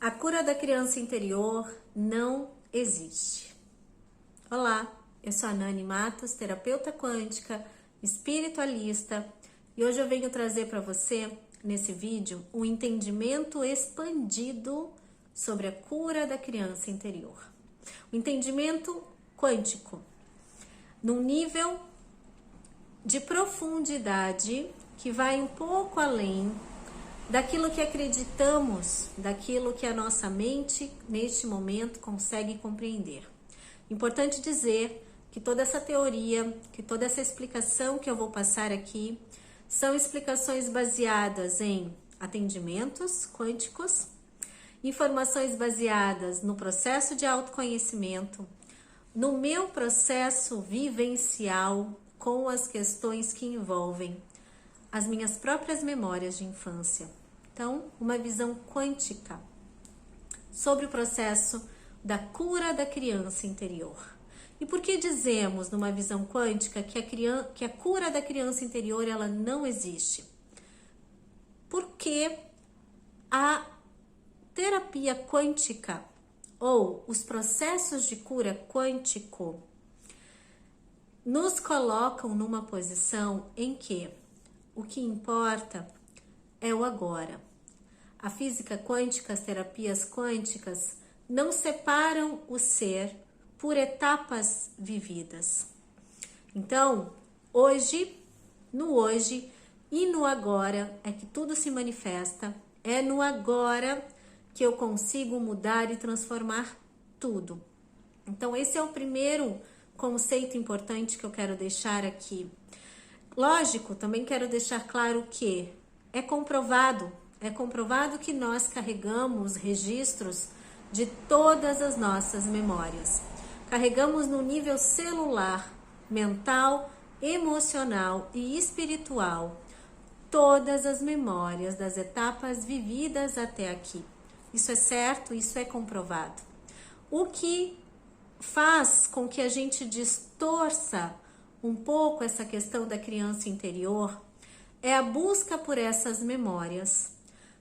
A cura da criança interior não existe. Olá, eu sou a Nani Matos, terapeuta quântica, espiritualista, e hoje eu venho trazer para você, nesse vídeo, um entendimento expandido sobre a cura da criança interior. O entendimento quântico, num nível de profundidade que vai um pouco além daquilo que acreditamos, daquilo que a nossa mente, neste momento, consegue compreender. Importante dizer que toda essa teoria, que toda essa explicação que eu vou passar aqui, são explicações baseadas em atendimentos quânticos, informações baseadas no processo de autoconhecimento, no meu processo vivencial com as questões que envolvem as minhas próprias memórias de infância. Então, uma visão quântica sobre o processo da cura da criança interior. E por que dizemos, numa visão quântica, que a cura da criança interior ela não existe? Porque a terapia quântica ou os processos de cura quântico nos colocam numa posição em que o que importa é o agora. A física quântica, as terapias quânticas não separam o ser por etapas vividas. Então, hoje, no hoje e no agora é que tudo se manifesta. É no agora que eu consigo mudar e transformar tudo. Então, esse é o primeiro conceito importante que eu quero deixar aqui. Lógico, também quero deixar claro que é comprovado que nós carregamos registros de todas as nossas memórias. Carregamos no nível celular, mental, emocional e espiritual todas as memórias das etapas vividas até aqui. Isso é certo, isso é comprovado. O que faz com que a gente distorça um pouco essa questão da criança interior é a busca por essas memórias,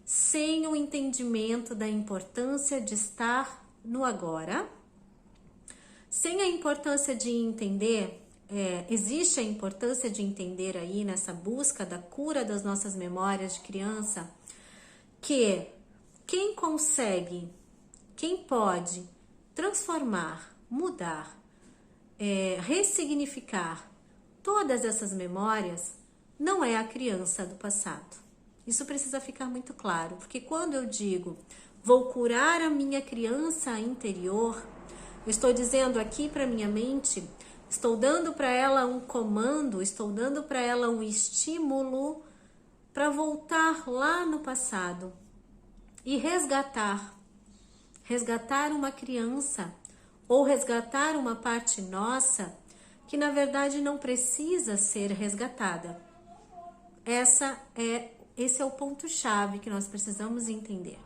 sem o entendimento da importância de estar no agora, sem a importância de entender, existe a importância de entender aí nessa busca da cura das nossas memórias de criança, que quem consegue, quem pode transformar, mudar, ressignificar todas essas memórias não é a criança do passado. Isso precisa ficar muito claro, porque quando eu digo vou curar a minha criança interior, eu estou dizendo aqui para minha mente, estou dando para ela um comando, estou dando para ela um estímulo para voltar lá no passado e resgatar uma criança ou resgatar uma parte nossa que na verdade não precisa ser resgatada. Esse é o ponto-chave que nós precisamos entender.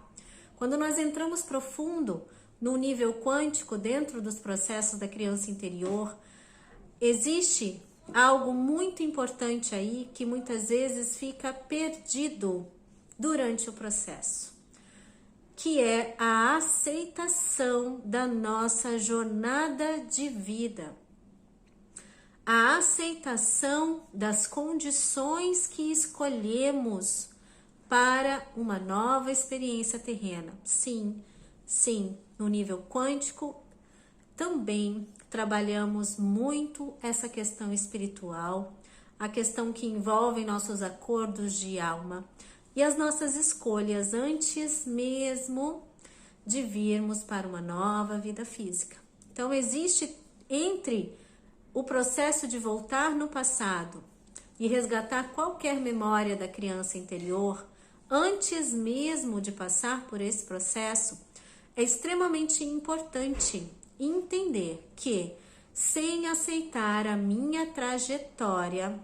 Quando nós entramos profundo no nível quântico dentro dos processos da criança interior, existe algo muito importante aí que muitas vezes fica perdido durante o processo, que é a aceitação da nossa jornada de vida. A aceitação das condições que escolhemos para uma nova experiência terrena. Sim, no nível quântico também trabalhamos muito essa questão espiritual, a questão que envolve nossos acordos de alma e as nossas escolhas antes mesmo de virmos para uma nova vida física. Então, existe entre o processo de voltar no passado e resgatar qualquer memória da criança interior, antes mesmo de passar por esse processo, é extremamente importante entender que, sem aceitar a minha trajetória,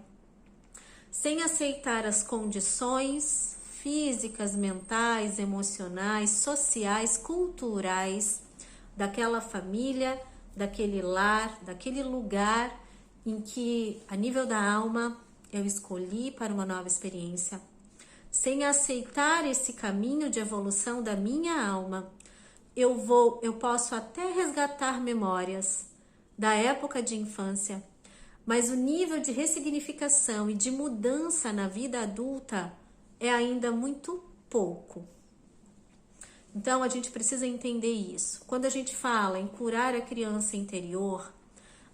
sem aceitar as condições físicas, mentais, emocionais, sociais, culturais daquela família, daquele lar, daquele lugar em que, a nível da alma, eu escolhi para uma nova experiência, sem aceitar esse caminho de evolução da minha alma, eu posso até resgatar memórias da época de infância, mas o nível de ressignificação e de mudança na vida adulta é ainda muito pouco. Então, a gente precisa entender isso. Quando a gente fala em curar a criança interior,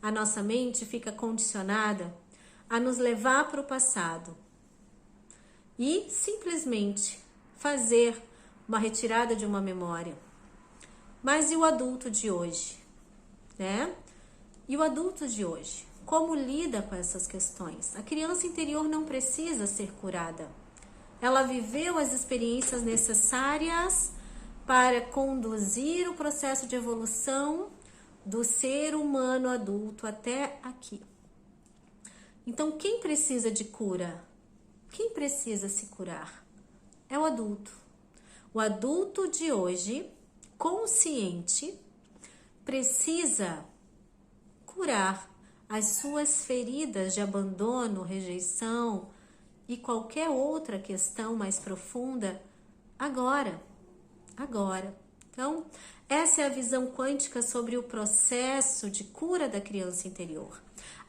a nossa mente fica condicionada a nos levar para o passado e simplesmente fazer uma retirada de uma memória. Mas e o adulto de hoje, né? E o adulto de hoje? Como lida com essas questões? A criança interior não precisa ser curada. Ela viveu as experiências necessárias para conduzir o processo de evolução do ser humano adulto até aqui. Então, quem precisa de cura? Quem precisa se curar? É o adulto. O adulto de hoje, consciente, precisa curar as suas feridas de abandono, rejeição e qualquer outra questão mais profunda agora. Então, essa é a visão quântica sobre o processo de cura da criança interior.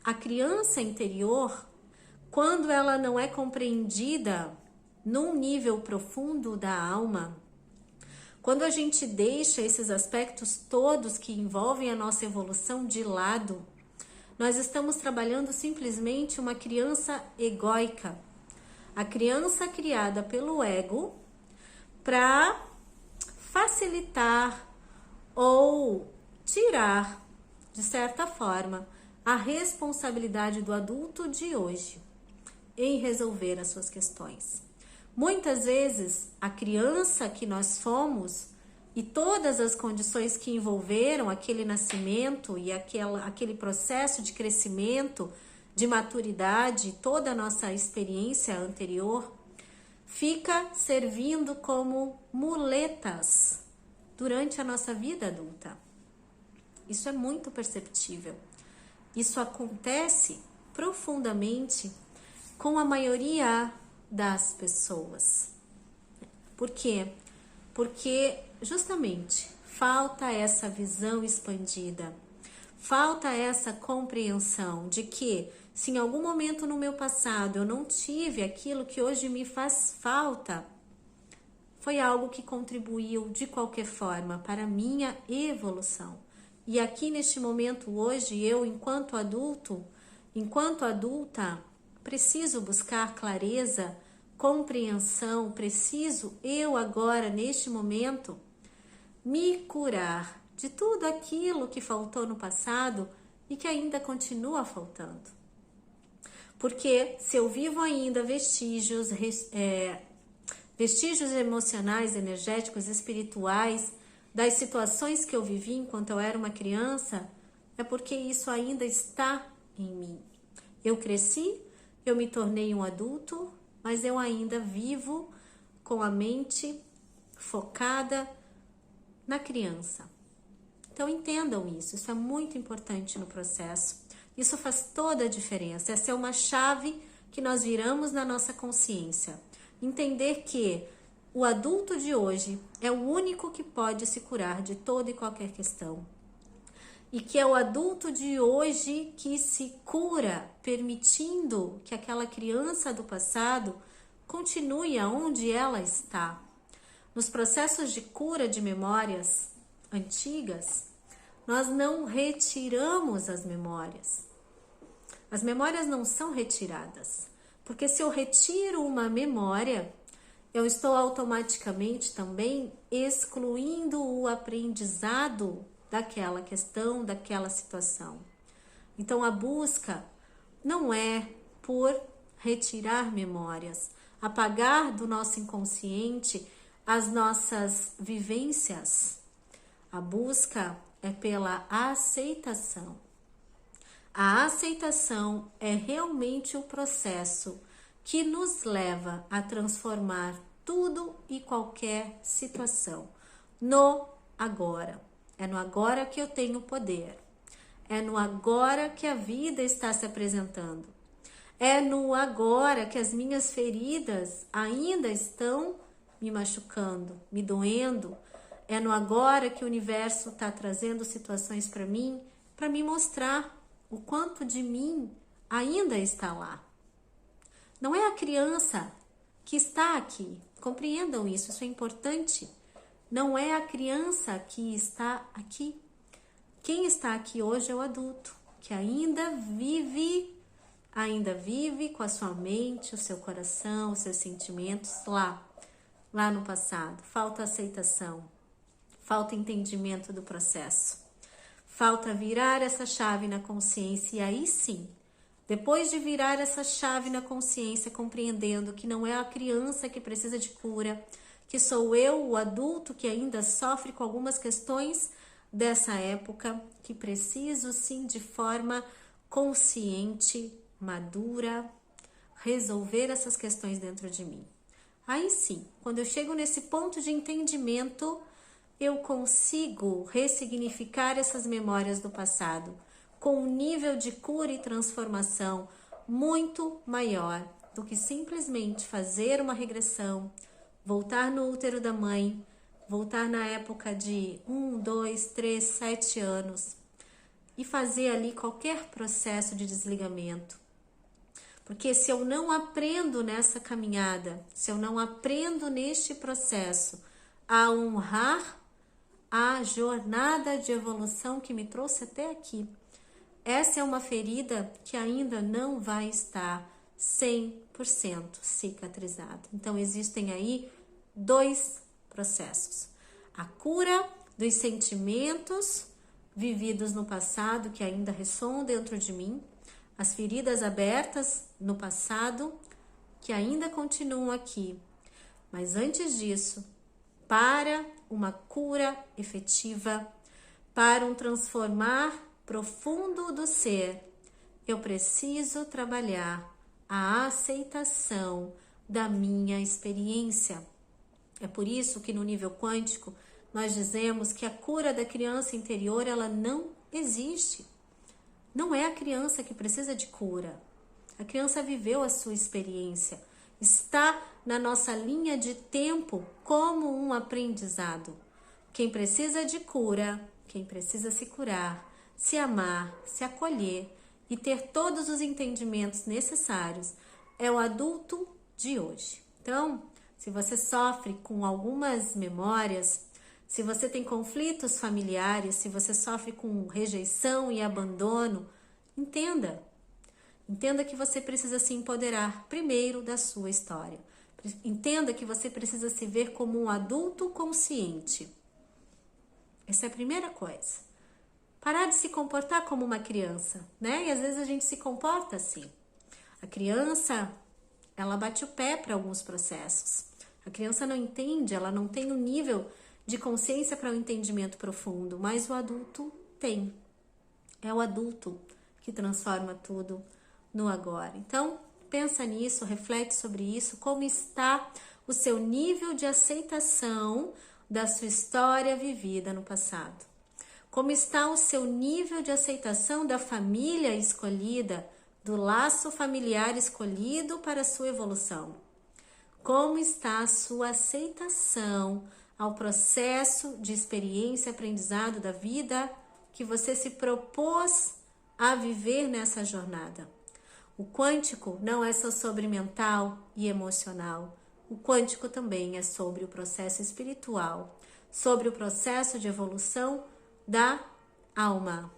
A criança interior, quando ela não é compreendida num nível profundo da alma, quando a gente deixa esses aspectos todos que envolvem a nossa evolução de lado, nós estamos trabalhando simplesmente uma criança egóica. A criança criada pelo ego para facilitar ou tirar, de certa forma, a responsabilidade do adulto de hoje em resolver as suas questões. Muitas vezes, a criança que nós fomos e todas as condições que envolveram aquele nascimento e aquele processo de crescimento, de maturidade, toda a nossa experiência anterior, fica servindo como muletas durante a nossa vida adulta. Isso é muito perceptível. Isso acontece profundamente com a maioria das pessoas. Por quê? Porque justamente falta essa visão expandida, falta essa compreensão de que se em algum momento no meu passado eu não tive aquilo que hoje me faz falta, foi algo que contribuiu de qualquer forma para a minha evolução. E aqui neste momento hoje, eu enquanto adulta, preciso buscar clareza, compreensão, preciso eu agora neste momento me curar de tudo aquilo que faltou no passado e que ainda continua faltando. Porque se eu vivo ainda vestígios emocionais, energéticos, espirituais, das situações que eu vivi enquanto eu era uma criança, é porque isso ainda está em mim. Eu cresci, eu me tornei um adulto, mas eu ainda vivo com a mente focada na criança. Então entendam isso é muito importante no processo. Isso faz toda a diferença. Essa é uma chave que nós viramos na nossa consciência. Entender que o adulto de hoje é o único que pode se curar de toda e qualquer questão. E que é o adulto de hoje que se cura, permitindo que aquela criança do passado continue aonde ela está. Nos processos de cura de memórias antigas, nós não retiramos as memórias. As memórias não são retiradas. Porque se eu retiro uma memória, eu estou automaticamente também excluindo o aprendizado daquela questão, daquela situação. Então, a busca não é por retirar memórias, apagar do nosso inconsciente as nossas vivências. A busca é pela aceitação. A aceitação é realmente o processo que nos leva a transformar tudo e qualquer situação no agora. É no agora que eu tenho poder. É no agora que a vida está se apresentando. É no agora que as minhas feridas ainda estão me machucando, me doendo. É no agora que o universo está trazendo situações para me mostrar o quanto de mim ainda está lá. Não é a criança que está aqui. Compreendam isso, isso é importante. Não é a criança que está aqui. Quem está aqui hoje é o adulto, que ainda vive com a sua mente, o seu coração, os seus sentimentos lá no passado. Falta aceitação, falta entendimento do processo, falta virar essa chave na consciência e aí sim, depois de virar essa chave na consciência, compreendendo que não é a criança que precisa de cura, que sou eu, o adulto, que ainda sofre com algumas questões dessa época, que preciso sim de forma consciente, madura, resolver essas questões dentro de mim. Aí sim, quando eu chego nesse ponto de entendimento, eu consigo ressignificar essas memórias do passado com um nível de cura e transformação muito maior do que simplesmente fazer uma regressão, voltar no útero da mãe, voltar na época de 1, 2, 3, 7 anos e fazer ali qualquer processo de desligamento. Porque se eu não aprendo nessa caminhada, se eu não aprendo neste processo a honrar a jornada de evolução que me trouxe até aqui, essa é uma ferida que ainda não vai estar 100% cicatrizada. Então, existem aí 2 processos. A cura dos sentimentos vividos no passado que ainda ressoam dentro de mim, as feridas abertas no passado que ainda continuam aqui. Mas antes disso, para uma cura efetiva, para um transformar profundo do ser, eu preciso trabalhar a aceitação da minha experiência. É por isso que no nível quântico nós dizemos que a cura da criança interior ela não existe. Não é a criança que precisa de cura. A criança viveu a sua experiência. Está na nossa linha de tempo como um aprendizado. Quem precisa de cura, quem precisa se curar, se amar, se acolher e ter todos os entendimentos necessários é o adulto de hoje. Então, se você sofre com algumas memórias, se você tem conflitos familiares, se você sofre com rejeição e abandono, entenda que você precisa se empoderar primeiro da sua história. Entenda que você precisa se ver como um adulto consciente. Essa é a primeira coisa. Parar de se comportar como uma criança, né? E às vezes a gente se comporta assim. A criança, ela bate o pé para alguns processos. A criança não entende, ela não tem o nível de consciência para um entendimento profundo, mas o adulto tem. É o adulto que transforma tudo no agora. Então, pensa nisso, reflete sobre isso, como está o seu nível de aceitação da sua história vivida no passado. Como está o seu nível de aceitação da família escolhida, do laço familiar escolhido para a sua evolução? Como está a sua aceitação ao processo de experiência e aprendizado da vida que você se propôs a viver nessa jornada? O quântico não é só sobre mental e emocional. O quântico também é sobre o processo espiritual, sobre o processo de evolução da alma.